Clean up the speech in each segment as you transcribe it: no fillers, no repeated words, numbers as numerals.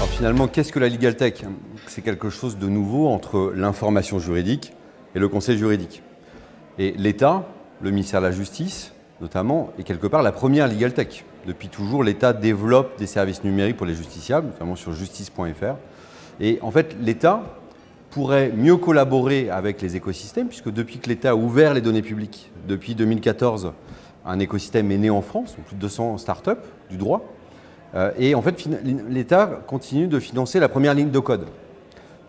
Alors finalement, qu'est-ce que la Legal Tech? C'est quelque chose de nouveau entre l'information juridique et le conseil juridique. Et l'État, le ministère de la Justice notamment, est quelque part la première Legal Tech. Depuis toujours, l'État développe des services numériques pour les justiciables, notamment sur justice.fr. Et en fait, l'État pourrait mieux collaborer avec les écosystèmes, puisque depuis que l'État a ouvert les données publiques, depuis 2014, un écosystème est né en France, plus de 200 startups du droit. Et en fait, l'État continue de financer la première ligne de code.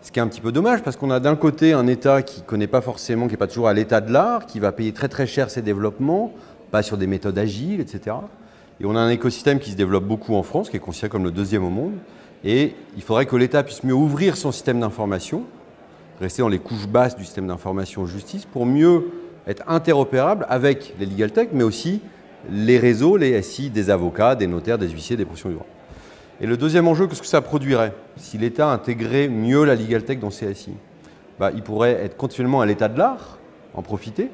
Ce qui est un petit peu dommage, parce qu'on a d'un côté un État qui ne connaît pas forcément, qui n'est pas toujours à l'état de l'art, qui va payer très très cher ses développements, pas sur des méthodes agiles, etc. Et on a un écosystème qui se développe beaucoup en France, qui est considéré comme le deuxième au monde. Et il faudrait que l'État puisse mieux ouvrir son système d'information, rester dans les couches basses du système d'information justice, pour mieux être interopérable avec les legal tech, mais aussi les réseaux, les SI des avocats, des notaires, des huissiers, des professions du droit. Et le deuxième enjeu, qu'est-ce que ça produirait si l'État intégrait mieux la legal tech dans ses SI? Il pourrait être continuellement à l'état de l'art, en profiter,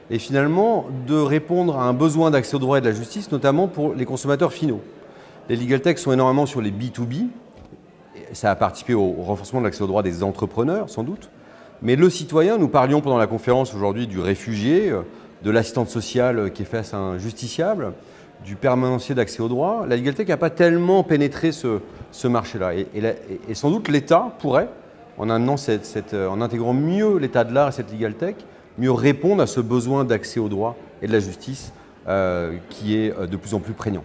et finalement de répondre à un besoin d'accès au droit et de la justice, notamment pour les consommateurs finaux. Les legal tech sont énormément sur les B2B, ça a participé au renforcement de l'accès au droit des entrepreneurs, sans doute, mais le citoyen, nous parlions pendant la conférence aujourd'hui du réfugié, de l'assistante sociale qui est face à un justiciable, du permanencier d'accès au droit. La Legal Tech n'a pas tellement pénétré ce marché-là. Et sans doute l'État pourrait, en intégrant mieux l'état de l'art et cette Legal Tech, mieux répondre à ce besoin d'accès au droit et de la justice qui est de plus en plus prégnant.